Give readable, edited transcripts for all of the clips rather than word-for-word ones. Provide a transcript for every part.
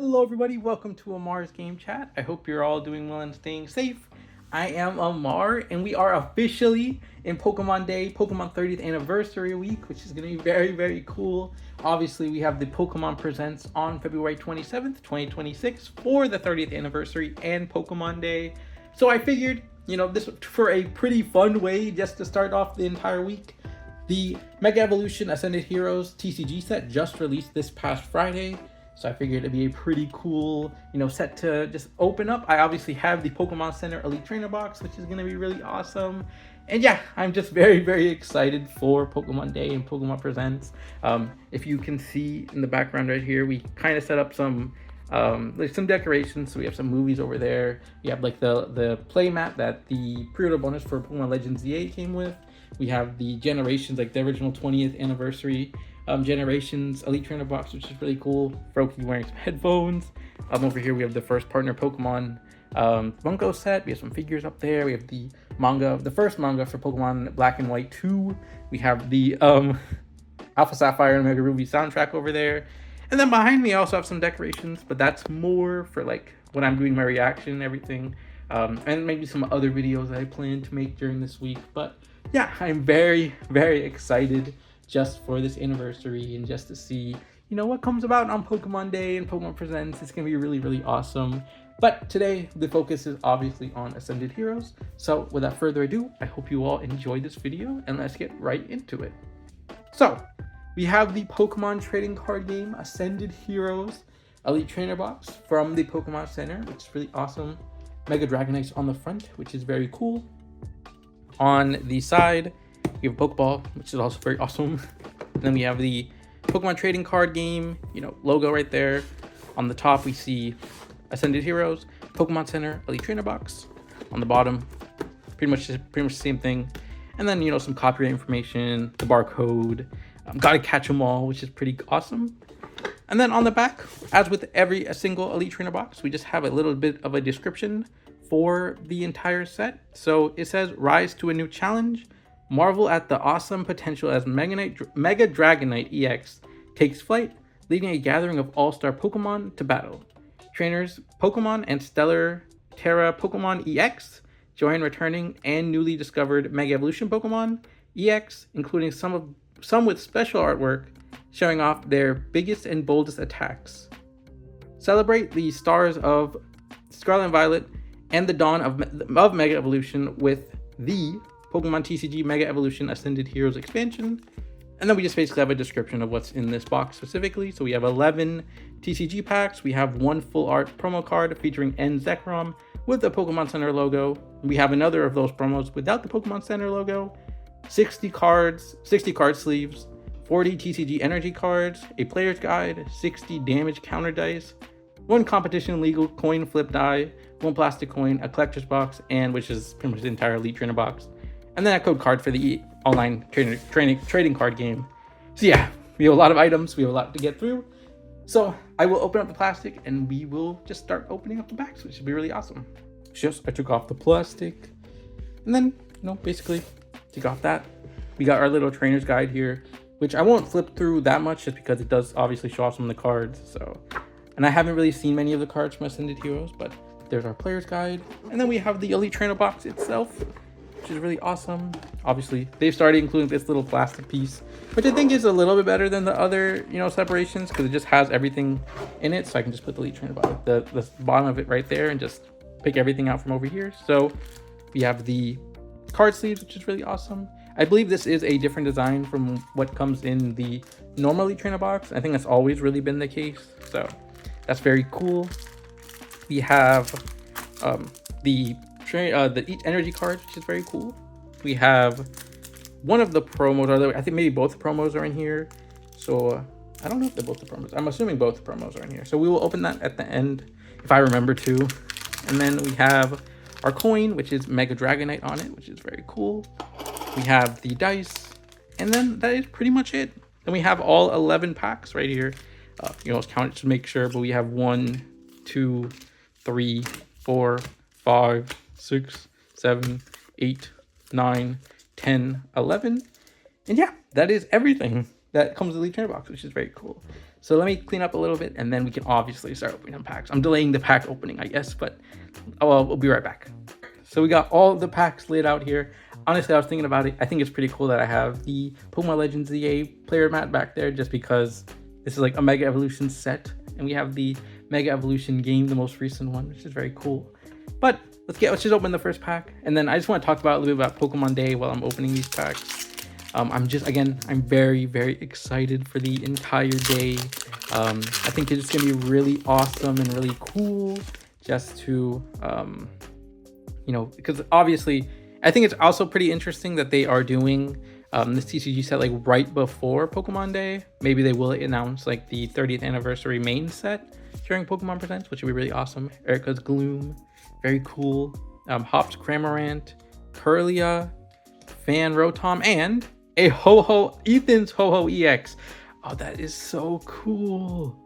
Hello everybody, welcome to Amar's Game Chat. I hope you're all doing well and staying safe. I am Amar and we are officially in Pokemon Day, Pokemon 30th Anniversary Week, which is going to be very cool. Obviously, we have the Pokemon Presents on February 27th, 2026 for the 30th Anniversary and Pokemon Day. So I figured, this for a pretty fun way just to start off the entire week. The Mega Evolution Ascended Heroes TCG set just released this past Friday. So I figured it'd be a pretty cool, set to just open up. I obviously have the Pokemon Center Elite Trainer box, which is going to be really awesome. And yeah, I'm just very excited for Pokemon Day and Pokemon Presents. If you can see in the background right here, we kind of set up some some decorations. So we have some movies over there. We have like the play mat that the pre-order bonus for Pokemon Legends ZA came with. We have the Generations, like the original 20th anniversary Generations Elite Trainer box, which is really cool. Froakie wearing some headphones. Over here we have the first partner Pokemon Funko set. We have some figures up there. We have the first manga for Pokemon Black and White 2. We have the Alpha Sapphire and Omega Ruby soundtrack over there. And then behind me I also have some decorations, but that's more for like when I'm doing my reaction and everything. And maybe some other videos that I plan to make during this week. But yeah, I'm very excited just for this anniversary and just to see, what comes about on Pokemon Day and Pokemon Presents. It's going to be really awesome. But today, the focus is obviously on Ascended Heroes. So without further ado, I hope you all enjoyed this video and let's get right into it. So we have the Pokemon trading card game Ascended Heroes Elite Trainer box from the Pokemon Center, which is really awesome. Mega Dragonites on the front, which is very cool. On the side, we have a Pokeball, which is also very awesome. And then we have the Pokemon trading card game, logo right there. On the top, we see Ascended Heroes, Pokemon Center Elite Trainer box. On the bottom, pretty much the same thing. And then, some copyright information, the barcode. Gotta catch them all, which is pretty awesome. And then on the back, as with every single Elite Trainer box, we just have a little bit of a description for the entire set. So it says, rise to a new challenge. Marvel at the awesome potential as Mega Dragonite EX takes flight, leading a gathering of all-star Pokemon to battle. Trainers Pokemon and Stellar Terra Pokemon EX join returning and newly discovered Mega Evolution Pokemon EX, including some with special artwork showing off their biggest and boldest attacks. Celebrate the stars of Scarlet and Violet and the dawn of Mega Evolution with the Pokemon TCG Mega Evolution Ascended Heroes expansion. And then we just basically have a description of what's in this box specifically. So we have 11 TCG packs. We have one full art promo card featuring N Zekrom with the Pokemon Center logo. We have another of those promos without the Pokemon Center logo. 60 card sleeves, 40 TCG energy cards, a player's guide, 60 damage counter dice, one competition legal coin flip die, one plastic coin, a collector's box, and which is pretty much the entire Elite Trainer box. And then a code card for the online trading card game. So yeah, we have a lot of items. We have a lot to get through. So I will open up the plastic and we will just start opening up the packs, which should be really awesome. I took off the plastic and then, basically take off that. We got our little trainer's guide here, which I won't flip through that much just because it does obviously show off some of the cards. And I haven't really seen many of the cards from Ascended Heroes, but there's our player's guide. And then we have the Elite Trainer box itself, which is really awesome. Obviously, they've started including this little plastic piece, which I think is a little bit better than the other, separations, because it just has everything in it. So I can just put the Elite Trainer box, the bottom of it right there, and just pick everything out from over here. So we have the card sleeves, which is really awesome. I believe this is a different design from what comes in the normal Elite Trainer box. I think that's always really been the case. So that's very cool. We have the energy cards, which is very cool. We have one of the promos, or I think maybe both promos are in here. So I don't know if they're both the promos. I'm assuming both the promos are in here. So we will open that at the end if I remember to. And then we have our coin, which is Mega Dragonite on it, which is very cool. We have the dice, and then that is pretty much it. Then we have all 11 packs right here. Let's count it to make sure, but we have 1, 2, 3, 4, 5, 6, 7, 8, 9, 10, 11. And yeah, that is everything that comes with the Elite Trainer box, which is very cool. So let me clean up a little bit, and then we can obviously start opening some packs. I'm delaying the pack opening, I guess, but we'll be right back. So we got all the packs laid out here. Honestly, I was thinking about it. I think it's pretty cool that I have the Pokemon Legends ZA player mat back there, just because this is like a Mega Evolution set, and we have the Mega Evolution game, the most recent one, which is very cool. But let's just open the first pack, and then I just want to talk about a little bit about Pokemon Day while I'm opening these packs. I'm very, very excited for the entire day. I think it's gonna be really awesome and really cool just to, because obviously, I think it's also pretty interesting that they are doing this TCG set like right before Pokemon Day. Maybe they will announce like the 30th anniversary main set during Pokemon Presents, which would be really awesome. Erica's Gloom, very cool. Hops Cramorant, Curlia, Fan Rotom, and a Ethan's Ho-Ho EX. Oh, that is so cool.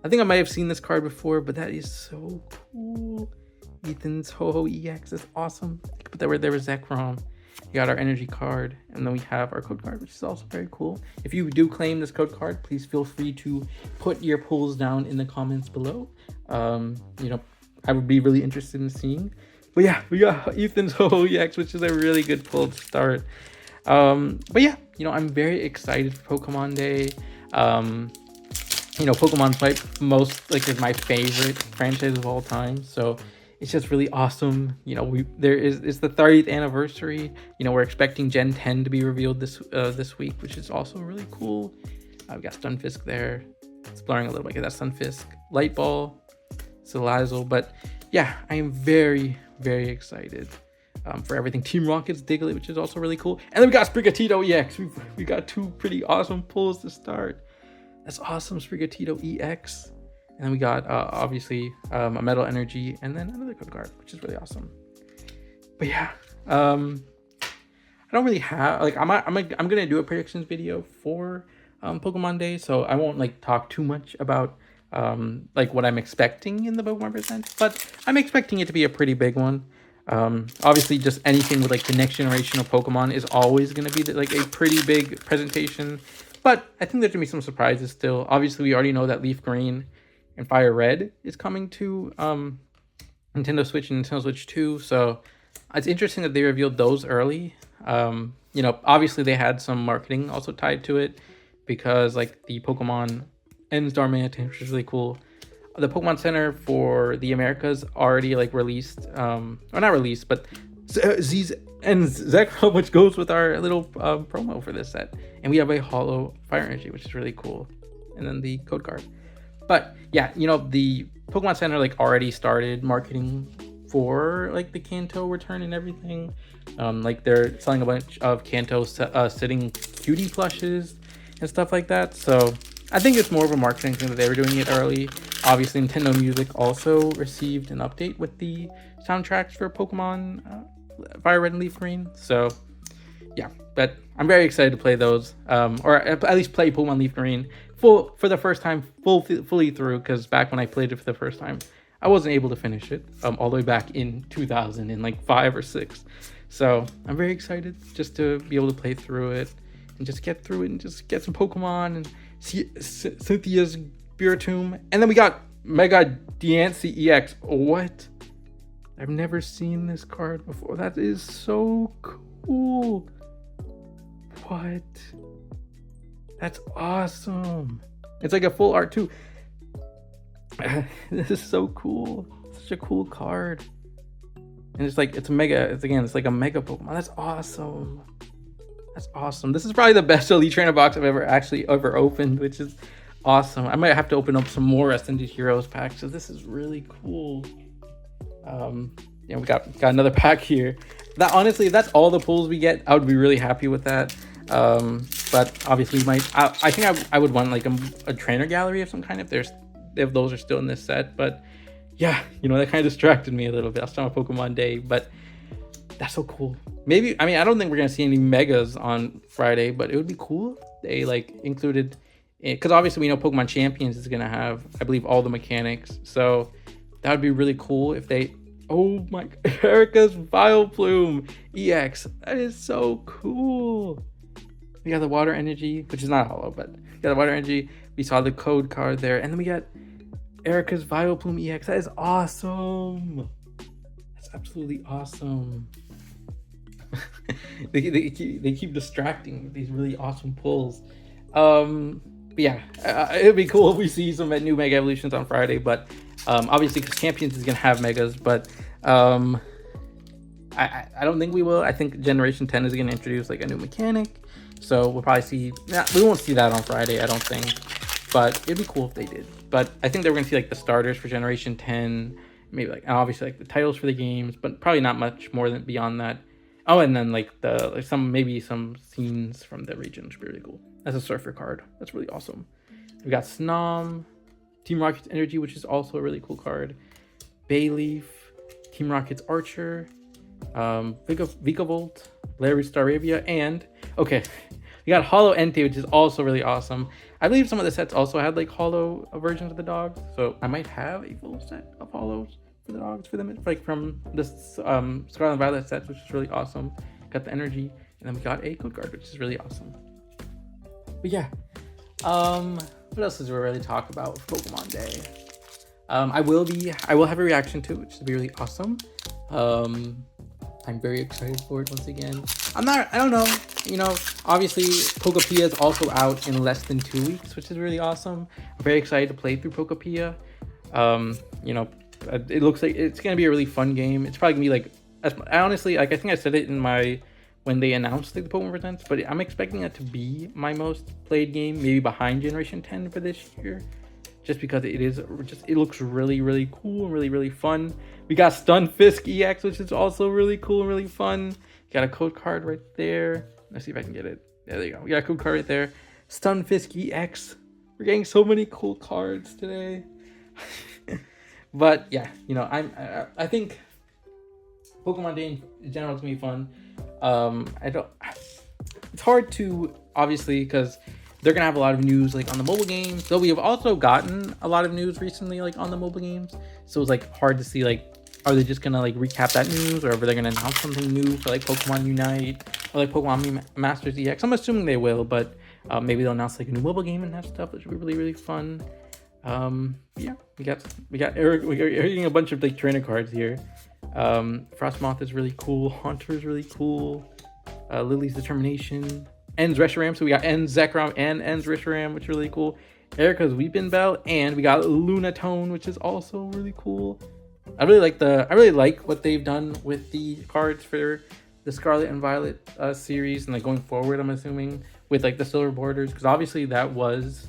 I think I might have seen this card before, but that is so cool. Ethan's Ho-Ho EX is awesome. Put that right there with Zekrom. We got our energy card, and then we have our code card, which is also very cool. If you do claim this code card, please feel free to put your pulls down in the comments below. I would be really interested in seeing. But yeah, we got Ethan's Ho-Ho EX, which is a really good pull to start. But yeah, I'm very excited for Pokemon Day. Pokemon's is my favorite franchise of all time, so it's just really awesome. It's the 30th anniversary. We're expecting Gen 10 to be revealed this week, which is also really cool. We got Stunfisk there. It's blurring a little bit. That's Stunfisk, Light Ball, Salazzle. But yeah, I am very, very excited for everything. Team Rocket's Diglett, which is also really cool. And then we got Sprigatito EX. We got two pretty awesome pulls to start. That's awesome, Sprigatito EX. And then we got obviously a Metal Energy, and then another code card, which is really awesome. But yeah, I don't really have I'm gonna do a predictions video for Pokemon Day, so I won't talk too much about what I'm expecting in the Pokemon Present, but I'm expecting it to be a pretty big one. Obviously, just anything with the next generation of Pokemon is always gonna be a pretty big presentation. But I think there's gonna be some surprises still. Obviously, we already know that Leaf Green and Fire Red is coming to Nintendo Switch and Nintendo Switch 2. So it's interesting that they revealed those early. Obviously they had some marketing also tied to it, because the Pokemon and Starmania, which is really cool. The Pokemon Center for the Americas already released, or not released, but Z's and Zekrom, which goes with our little promo for this set. And we have a Holo Fire Energy, which is really cool. And then the code card. But yeah, the Pokemon Center already started marketing for the Kanto return and everything. They're selling a bunch of Kanto sitting cutie plushes and stuff like that. So I think it's more of a marketing thing that they were doing it early. Obviously, Nintendo Music also received an update with the soundtracks for Pokemon Fire Red and Leaf Green. So yeah, but I'm very excited to play those, or at least play Pokemon Leaf Green for the first time, fully through, because back when I played it for the first time, I wasn't able to finish it all the way back in 2005 or 6. So I'm very excited just to be able to play through it and just get through it and just get some Pokemon and see Cynthia's Spiritomb. And then we got Mega Diancie EX. What? I've never seen this card before. That is so cool. What? That's awesome. It's a full art too. This is so cool. Such a cool card. And it's a mega, it's a mega Pokemon. That's awesome. That's awesome. This is probably the best Elite Trainer box I've ever opened, which is awesome. I might have to open up some more Ascended Heroes packs, so this is really cool. We got another pack here. That honestly, if that's all the pulls we get, I would be really happy with that. But obviously, I think I would want a trainer gallery of some kind if those are still in this set. But yeah, that kind of distracted me a little bit. I was talking about Pokemon Day, but that's so cool. Maybe, I don't think we're gonna see any megas on Friday, but it would be cool if they included it, because obviously we know Pokemon Champions is gonna have, I believe, all the mechanics. So that would be really cool if they. Oh my, Erica's Vileplume EX. That is so cool. We got the Water Energy, which is not hollow, but we got the Water Energy. We saw the code card there, and then we got Erica's Vileplume EX. That is awesome. That's absolutely awesome. they keep distracting with these really awesome pulls. But yeah, it'd be cool if we see some new Mega Evolutions on Friday. But obviously, because Champions is gonna have Megas, but I don't think we will. I think Generation 10 is gonna introduce like a new mechanic, so we'll probably see. We won't see that on Friday, I don't think. But it'd be cool if they did. But I think they're gonna see like the starters for Generation 10, maybe like obviously like the titles for the games, but probably not much more than beyond that. Oh, and then like maybe some scenes from the region, which would be really cool. That's a Surfer card. That's really awesome. We got Snom, Team Rocket's Energy, which is also a really cool card. Bayleaf, Team Rocket's Archer, Vikavolt, Larry Staravia, and okay, we got Holo Entei, which is also really awesome. I believe some of the sets also had like holo versions of the dogs, so I might have a full set of holos for the dogs for them, like from this Scarlet and Violet sets, which is really awesome. Got the energy, and then we got a code card, which is really awesome. But yeah, what else is there really talk about for Pokemon Day? I will have a reaction to it, which is really awesome. I'm very excited for it once again. I don't know, obviously Pokopia is also out in less than 2 weeks, which is really awesome. I'm very excited to play through Pokopia. It looks like it's gonna be a really fun game. It's probably gonna be like, honestly, like I think I said it in when they announced like, the Pokemon Presents, but I'm expecting it to be my most played game, maybe behind Generation 10 for this year, just because it looks really, really cool and really, really fun. We got Stunfisk EX, which is also really cool and really fun. Got a code card right there. Let's see if I can get it. There you go. We got a code card right there. Stunfisk EX. We're getting so many cool cards today. But yeah, I think Pokemon Day in general is gonna be fun. It's hard to, obviously, because they're gonna have a lot of news like on the mobile games. Though we have also gotten a lot of news recently like on the mobile games, so it's like hard to see like, are they just gonna like recap that news, or are they gonna announce something new for like Pokemon Unite or like Pokemon Masters EX? I'm assuming they will, but maybe they'll announce like a new mobile game and that stuff, which would be really, really fun. Yeah, we got Eric. We're getting a bunch of like trainer cards here. Frostmoth is really cool. Haunter is really cool. Lily's Determination. En's Reshiram. So we got En's Zekrom and En's Reshiram, which is really cool. Erica's Weepin' Bell, and we got Lunatone, which is also really cool. I really like what they've done with the cards for the Scarlet and Violet series, and like going forward, I'm assuming with like the silver borders, because obviously that was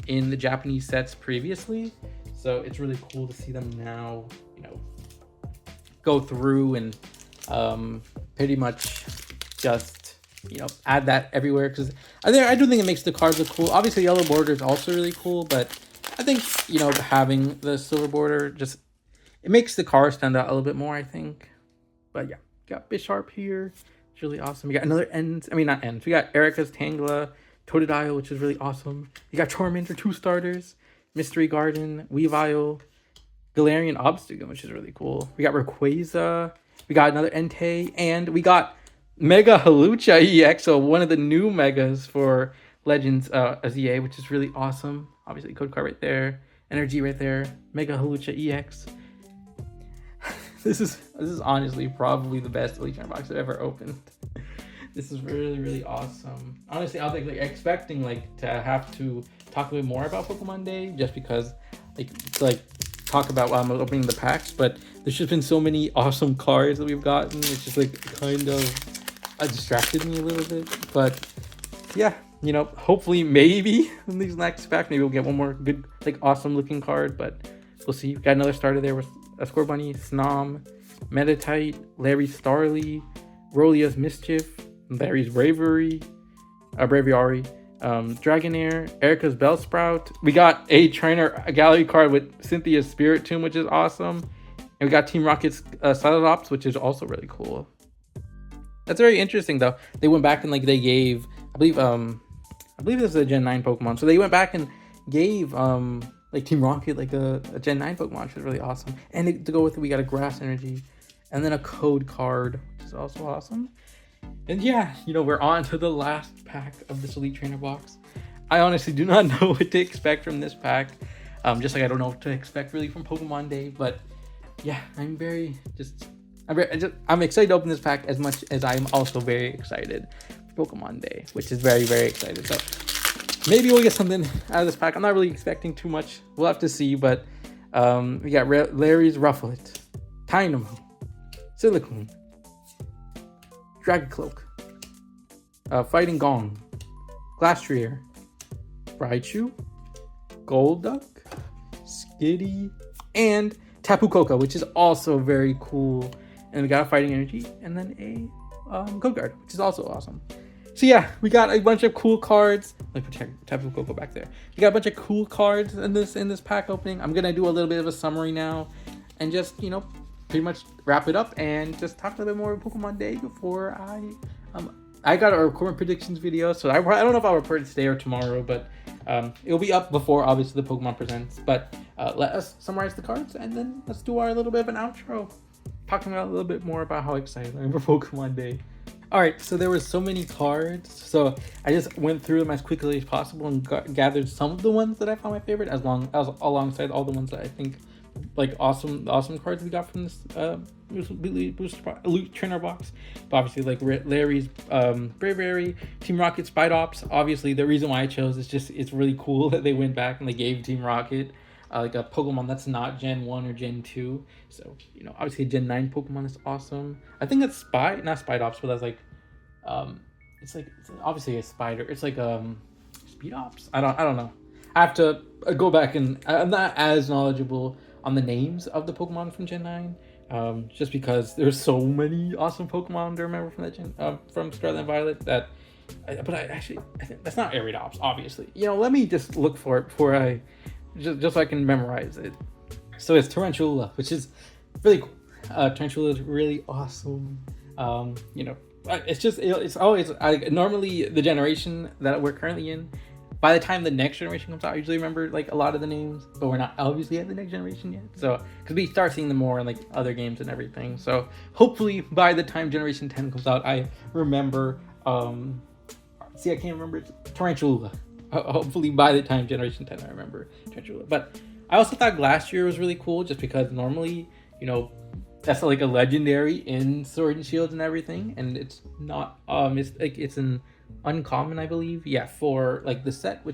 in the Japanese sets previously, so it's really cool to see them now, go through and pretty much just add that everywhere, because I do think it makes the cards look cool. Obviously yellow border is also really cool, but I think having the silver border it makes the card stand out a little bit more, I think. But yeah, got Bisharp here. It's really awesome. We got another not Ends. We got Erica's Tangela, Totodile, which is really awesome. You got Charmander, 2 starters, Mystery Garden, Weavile, Galarian Obstagoon, which is really cool. We got Rayquaza, we got another Entei, and we got Mega Halucha EX, so one of the new megas for Legends ZA, which is really awesome. Obviously, code card right there, energy right there, Mega Halucha EX. This is honestly probably the best Elite Trainer box I've ever opened. This is really, really awesome. Honestly, I was expecting to have to talk a bit more about Pokemon Day, just because talk about while I'm opening the packs, but there's just been so many awesome cards that we've gotten. It's just kind of distracted me a little bit. But yeah, hopefully maybe in these next packs, maybe we'll get one more good awesome looking card, but we'll see. Got another starter there with a Scorbunny, Snom, Meditite, Larry Starly, Rolia's Mischief, Larry's Braviary, Dragonair, Erica's Bellsprout. We got a gallery card with Cynthia's Spirit Tomb, which is awesome. And we got Team Rocket's Cyclops, which is also really cool. That's very interesting though. They went back and they gave, I believe this is a Gen 9 Pokemon. So they went back and gave Team Rocket a Gen 9 Pokemon, which is really awesome. And to go with it, we got a Grass Energy and then a code card, which is also awesome. And yeah, we're on to the last pack of this Elite Trainer box. I honestly do not know what to expect from this pack. Just like I don't know what to expect really from Pokemon Day, but yeah, I'm excited to open this pack as much as I'm also very excited for Pokemon Day, which is very, very excited. So maybe we'll get something out of this pack. I'm not really expecting too much. We'll have to see, but we got Larry's Rufflet, Dynamo, Silicone, Dragon Cloak, Fighting Gong, Glastrier, Raichu, Golduck, Skitty, and Tapu Koko, which is also very cool. And we got a Fighting Energy, and then a Code Guard, which is also awesome. So yeah, we got a bunch of cool cards. Let me put Tapu Koko back there. We got a bunch of cool cards in this pack opening. I'm gonna do a little bit of a summary now, and just pretty much wrap it up and just talk a little bit more about Pokemon Day before I got a record predictions video. So I don't know if I'll record it today or tomorrow, but it'll be up before obviously the Pokemon Presents. But let us summarize the cards, and then let's do our little bit of an outro, talking about a little bit more about how excited I am for Pokemon Day. Alright, so there were so many cards, so I just went through them as quickly as possible and gathered some of the ones that I found my favorite, as alongside all the ones that I think like awesome cards we got from this Elite Trainer box. But obviously, like Larry's Braviary, Team Rocket, Spidops. Obviously, the reason why I chose is just it's really cool that they went back and they gave Team Rocket like a Pokemon that's not Gen 1 or Gen 2. So, obviously a Gen 9 Pokemon is awesome. I think that's not Spidops, but that's like it's obviously a spider. It's like Speedops. I don't know. I have to go back, and I'm not as knowledgeable on the names of the Pokemon from Gen 9, just because there's so many awesome Pokemon to remember from that Gen from Scarlet and Violet that. But I think that's not Ariadops, obviously. Let me just look for it before I just so I can memorize it. So it's Tarantula, which is really cool. Tarantula is really awesome. It's always normally the generation that we're currently in. By the time the next generation comes out, I usually remember like a lot of the names, but we're not obviously at the next generation yet. So because we start seeing them more in like other games and everything. So hopefully by the time Generation 10 comes out, I remember. I can't remember Tarantula. Hopefully by the time Generation 10 I remember Tarantula. But I also thought Glastrier was really cool, just because normally that's like a legendary in Sword and Shields and everything, and it's not it's an uncommon, I believe, for like the set,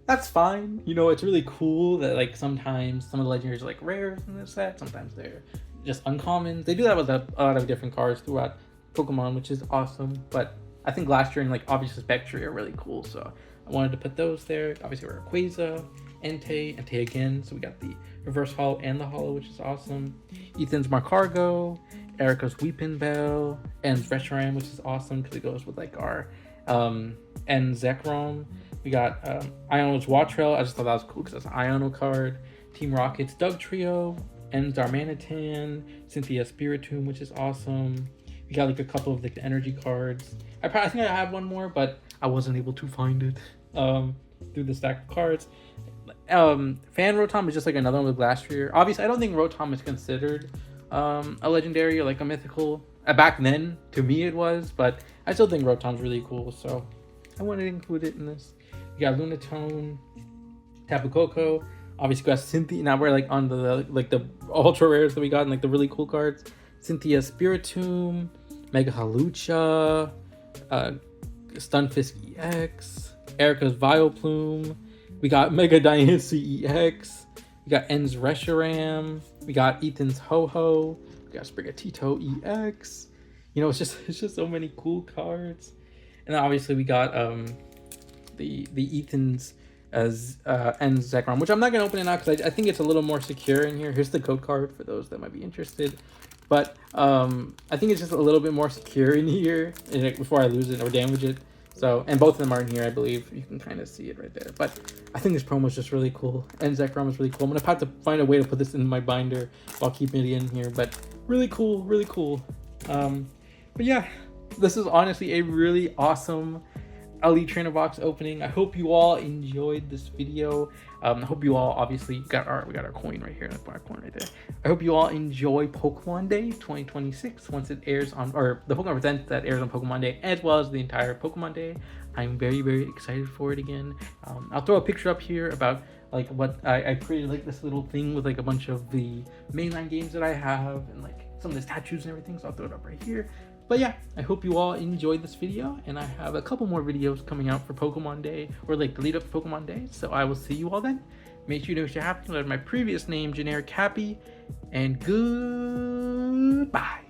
that's fine. It's really cool that like sometimes some of the legendaries are like rares in this set, sometimes they're just uncommons. They do that with a lot of different cards throughout Pokemon, which is awesome. But I think Glastrier and like obviously Spectre are really cool, so I wanted to put those there. Obviously, we're Rayquaza, Entei again. So we got the reverse holo and the holo, which is awesome. Ethan's Marcargo, Erica's Weepinbell, and Reshiram, which is awesome because it goes with like our and Zekrom. We got Iono's Watrel. I just thought that was cool because that's an Iono card. Team Rocket's Doug Trio, En's Darmanitan, Cynthia Spiritomb, which is awesome. We got like a couple of like the energy cards. I think I have one more, but I wasn't able to find it through the stack of cards. Fan Rotom is just like another one with Glastrier. Obviously, I don't think Rotom is considered a legendary or like a mythical. Back then, to me it was, but I still think Rotom's really cool, so I wanted to include it in this. We got Lunatone, Tapu Koko. Obviously, we got Cynthia. Now we're like on the ultra rares that we got and like the really cool cards. Cynthia Spiritomb, Mega Halucha, Stunfisk EX, Erica's Vileplume. We got Mega Diancie EX. We got En's Reshiram. We got Ethan's Ho-Ho. We got Sprigatito EX. It's just so many cool cards. And then obviously we got the Ethan's as En's Zekrom, which I'm not gonna open it now because I think it's a little more secure in here. Here's the code card for those that might be interested. But I think it's just a little bit more secure in here before I lose it or damage it. So, and both of them are in here, I believe. You can kind of see it right there. But I think this promo is just really cool. And Zekrom is really cool. I'm going to have to find a way to put this in my binder while keeping it in here. But really cool, really cool. But yeah, this is honestly a really awesome Elite Trainer box opening. I hope you all enjoyed this video. I hope you all obviously we got our coin right here, that black coin right there. I hope you all enjoy Pokemon Day 2026 once it airs on, or the Pokemon Presents that airs on Pokemon Day, as well as the entire Pokemon Day. I'm very, very excited for it again. I'll throw a picture up here about like what I created, like this little thing with like a bunch of the mainline games that I have and like some of the statues and everything. So I'll throw it up right here. But yeah, I hope you all enjoyed this video, and I have a couple more videos coming out for Pokemon Day, or like the lead up to Pokemon Day. So I will see you all then. Make sure you know what you're happy. Let my previous name, Generic Happy, and goodbye.